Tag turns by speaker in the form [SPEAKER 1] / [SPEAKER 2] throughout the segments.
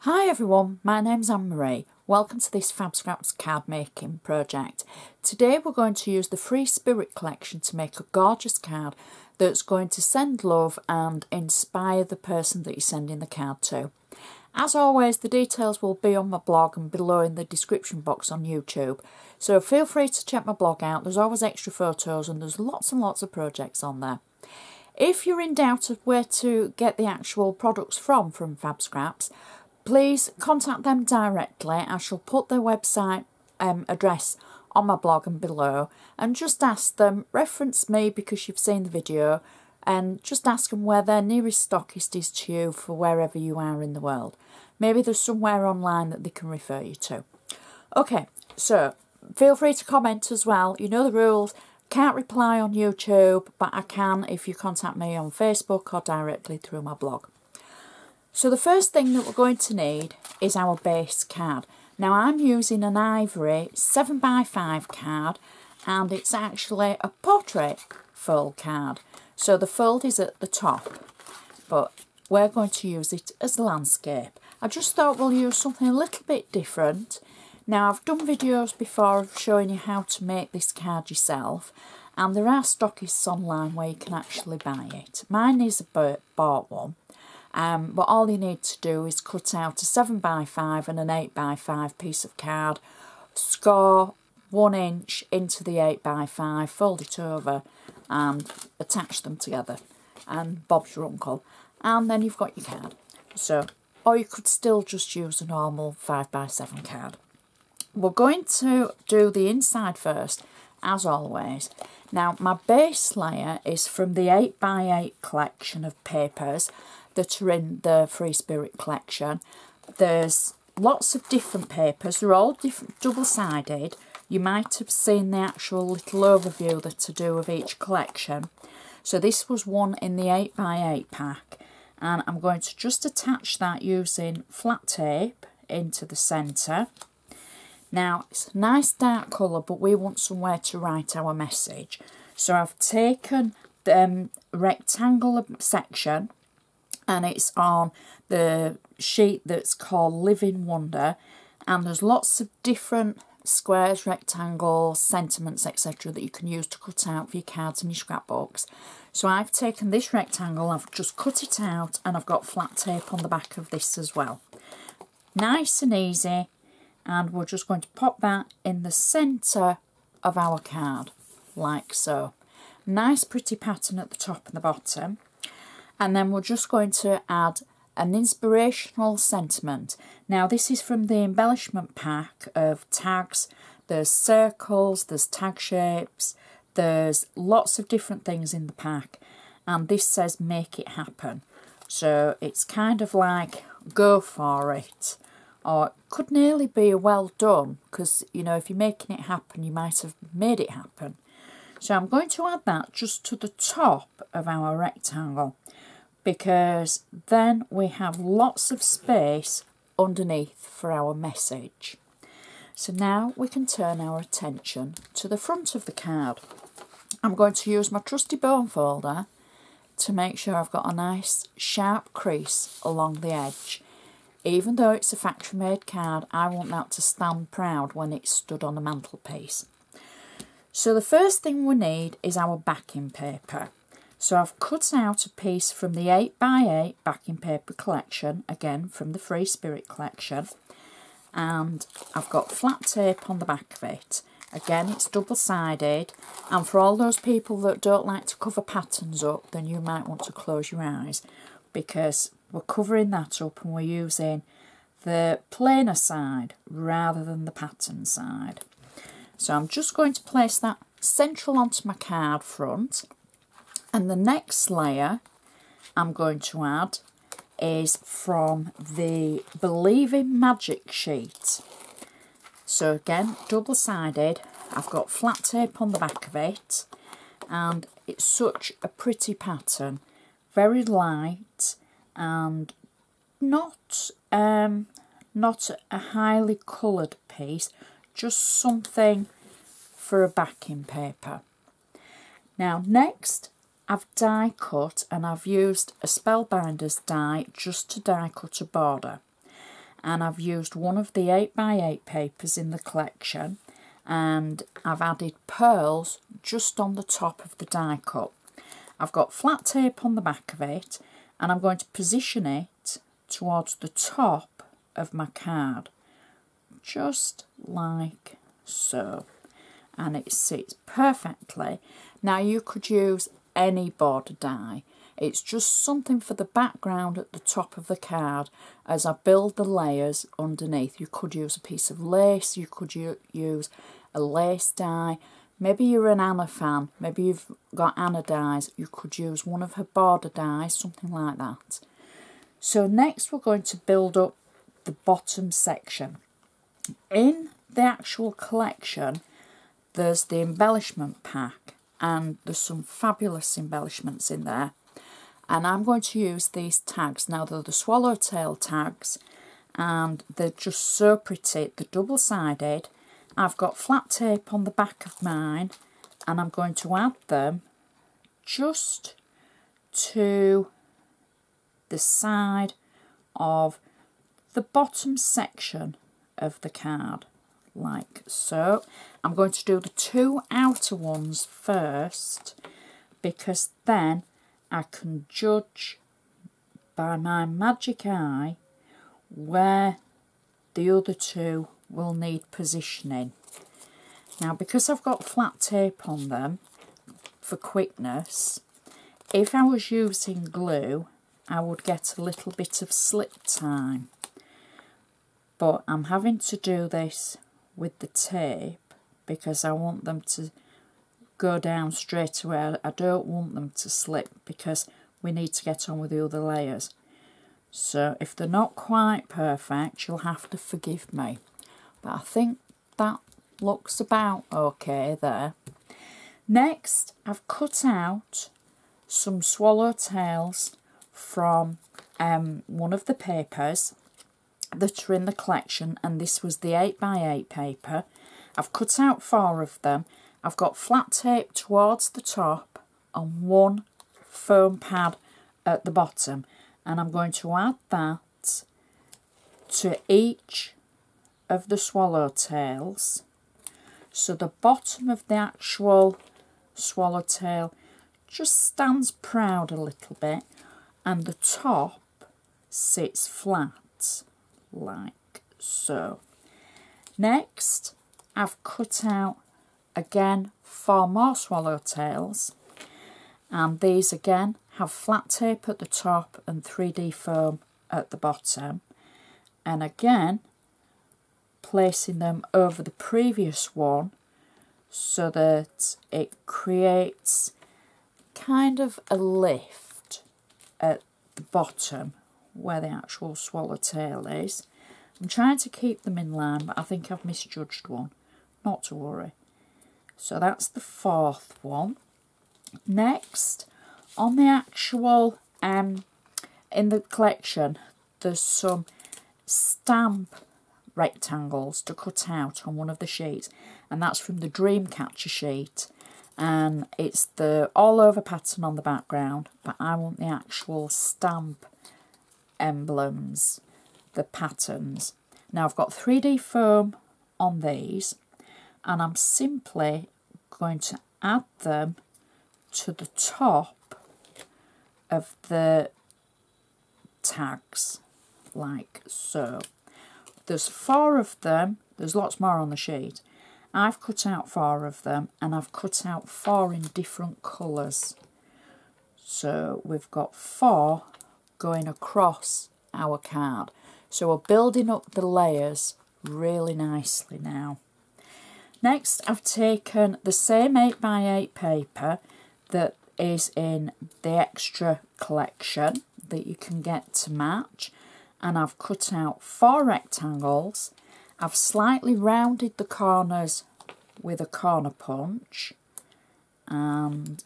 [SPEAKER 1] Hi everyone, my name's Anne-Marie. Welcome to this FabScraps card making project. Today we're going to use the free Spirit Collection to make a gorgeous card that's going to send love and inspire the person that you're sending the card to. As always, the details will be on my blog and below in the description box on YouTube. So feel free to check my blog out. There's always extra photos and there's lots and lots of projects on there. If you're in doubt of where to get the actual products from FabScraps, please contact them directly. I shall put their website address on my blog and below, and just ask them, reference me because you've seen the video, and just ask them where their nearest stockist is to you for wherever you are in the world. Maybe there's somewhere online that they can refer you to. Okay, so feel free to comment as well. You know the rules. Can't reply on YouTube, but I can if you contact me on Facebook or directly through my blog. So the first thing that we're going to need is our base card. Now I'm using an ivory 7x5 card, and it's actually a portrait fold card. So the fold is at the top, but we're going to use it as landscape. I just thought we'll use something a little bit different. Now I've done videos before of showing you how to make this card yourself, and there are stockists online where you can actually buy it. Mine is a bought one. But all you need to do is cut out a 7x5 and an 8x5 piece of card, score 1 inch into the 8x5, fold it over and attach them together, and Bob's your uncle, and then you've got your card. So, or you could still just use a normal 5x7 card. We're going to do the inside first, as always. Now my base layer is from the 8x8 collection of papers that are in the Free Spirit Collection. There's lots of different papers. They're all different, double-sided. You might have seen the actual little overview that I do of each collection. So this was one in the 8x8 pack, and I'm going to just attach that using flat tape into the centre. Now it's a nice dark colour, but we want somewhere to write our message. So I've taken the rectangular section, and it's on the sheet that's called Living Wonder, and there's lots of different squares, rectangles, sentiments, etc. that you can use to cut out for your cards and your scrapbooks. So I've taken this rectangle, I've just cut it out, and I've got flat tape on the back of this as well. Nice and easy, and we're just going to pop that in the centre of our card, like so. Nice pretty pattern at the top and the bottom. And then we're just going to add an inspirational sentiment. Now this is from the embellishment pack of tags. There's circles, there's tag shapes, there's lots of different things in the pack. And this says make it happen. So it's kind of like go for it. Or it could nearly be a well done, because you know, if you're making it happen, you might have made it happen. So I'm going to add that just to the top of our rectangle, because then we have lots of space underneath for our message. So now we can turn our attention to the front of the card. I'm going to use my trusty bone folder to make sure I've got a nice sharp crease along the edge. Even though it's a factory made card, I want that to stand proud when it's stood on a mantelpiece. So the first thing we need is our backing paper. So I've cut out a piece from the 8x8 backing paper collection, again from the Free Spirit Collection, and I've got flat tape on the back of it. Again, it's double-sided, and for all those people that don't like to cover patterns up, then you might want to close your eyes, because we're covering that up and we're using the plainer side rather than the pattern side. So I'm just going to place that central onto my card front. And the next layer I'm going to add is from the Believe in Magic sheet. So again, double-sided, I've got flat tape on the back of it, and it's such a pretty pattern. Very light and not a highly coloured piece, just something for a backing paper. Now next, I've die cut, and I've used a Spellbinders die just to die cut a border. and I've used one of the 8x8 papers in the collection, and I've added pearls just on the top of the die cut. I've got flat tape on the back of it, and I'm going to position it towards the top of my card, just like so, and it sits perfectly. Now you could use any border die. It's just something for the background at the top of the card as I build the layers underneath. You could use a piece of lace, you could use a lace die. Maybe you're an Anna fan, maybe you've got Anna dies, you could use one of her border dies, something like that. So next we're going to build up the bottom section. In the actual collection there's the embellishment pack, and there's some fabulous embellishments in there. And I'm going to use these tags. Now they're the Swallowtail tags, and they're just so pretty. They're double-sided. I've got flat tape on the back of mine, and I'm going to add them just to the side of the bottom section of the card, like so. I'm going to do the two outer ones first, because then I can judge by my magic eye where the other two will need positioning. Now because I've got flat tape on them for quickness, if I was using glue I would get a little bit of slip time, but I'm having to do this with the tape because I want them to go down straight away. I don't want them to slip because we need to get on with the other layers. So if they're not quite perfect, you'll have to forgive me. But I think that looks about okay there. Next, I've cut out some swallowtails from one of the papers that are in the collection, and this was the 8x8 paper. I've cut out 4 of them. I've got flat tape towards the top and one foam pad at the bottom, and I'm going to add that to each of the swallowtails, so the bottom of the actual swallowtail just stands proud a little bit and the top sits flat like so. Next, I've cut out again 4 more swallowtails, and these again have flat tape at the top and 3D foam at the bottom, and again placing them over the previous one so that it creates kind of a lift at the bottom where the actual swallowtail is. I'm trying to keep them in line, but I think I've misjudged one. Not to worry. So that's the 4th one. Next, on the actual, in the collection, there's some stamp rectangles to cut out on one of the sheets, and that's from the Dreamcatcher sheet, and it's the all over pattern on the background, but I want the actual stamp emblems, the patterns. Now I've got 3D foam on these, and I'm simply going to add them to the top of the tags like so. There's 4 of them. There's lots more on the sheet. I've cut out 4 of them, and I've cut out 4 in different colours. So we've got 4 going across our card. So we're building up the layers really nicely now. Next, I've taken the same 8x8 paper that is in the extra collection that you can get to match, and I've cut out 4 rectangles. I've slightly rounded the corners with a corner punch, and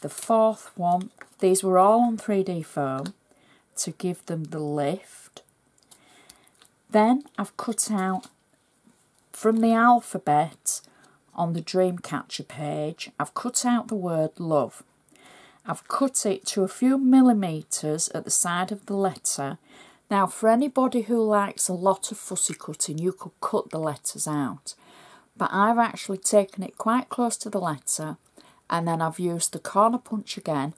[SPEAKER 1] the 4th one, these were all on 3D foam to give them the lift. Then I've cut out from the alphabet on the Dreamcatcher page, I've cut out the word love. I've cut it to a few millimetres at the side of the letter Now, for anybody who likes a lot of fussy cutting, you could cut the letters out. But I've actually taken it quite close to the letter, and then I've used the corner punch again,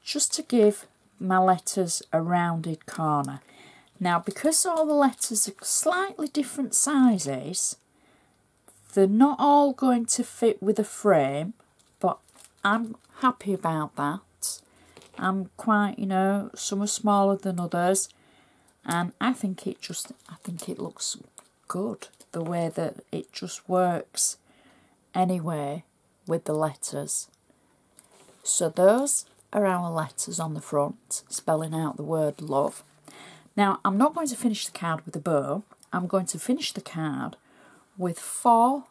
[SPEAKER 1] just to give my letters a rounded corner. Now, because all the letters are slightly different sizes, they're not all going to fit with a frame, but I'm happy about that. I'm quite, you know, some are smaller than others, and I think it looks good, the way that it just works anyway with the letters. So those are our letters on the front, spelling out the word love. Now, I'm not going to finish the card with a bow. I'm going to finish the card with 4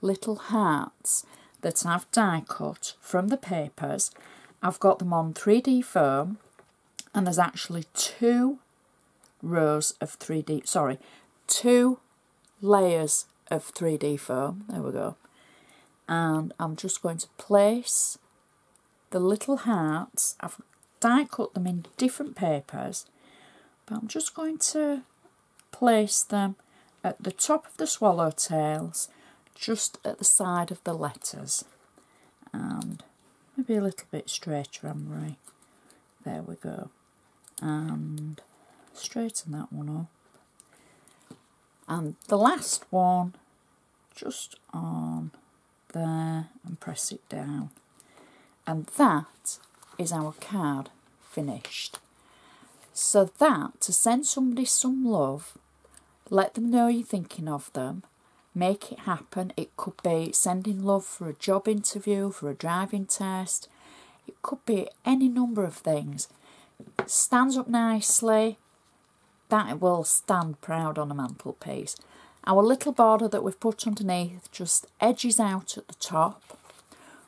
[SPEAKER 1] little hearts that I've die cut from the papers. I've got them on 3D foam, and there's actually 2 layers of 3D foam. There we go. And I'm just going to place the little hearts. I've die cut them in different papers, but I'm just going to place them at the top of the swallowtails, just at the side of the letters, and maybe a little bit straighter, Anne-Marie. There we go. And straighten that one up. And the last one, just on there, and press it down. And that is our card finished. So that, to send somebody some love, let them know you're thinking of them, make it happen. It could be sending love for a job interview, for a driving test. It could be any number of things. Stands up nicely. That will stand proud on a mantelpiece. Our little border that we've put underneath just edges out at the top.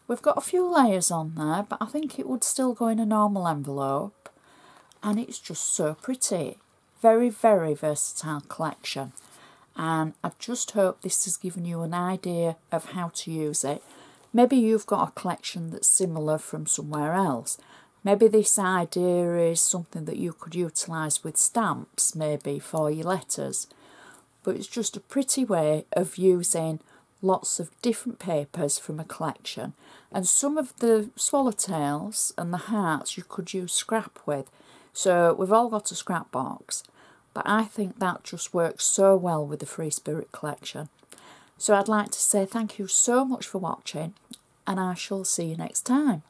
[SPEAKER 1] We've got a few layers on there, but I think it would still go in a normal envelope. And it's just so pretty. Very, very versatile collection. And I just hope this has given you an idea of how to use it. Maybe you've got a collection that's similar from somewhere else. Maybe this idea is something that you could utilise with stamps, maybe for your letters. But it's just a pretty way of using lots of different papers from a collection. And some of the swallowtails and the hearts you could use scrap with. So we've all got a scrap box. But I think that just works so well with the Free Spirit collection. So I'd like to say thank you so much for watching, and I shall see you next time.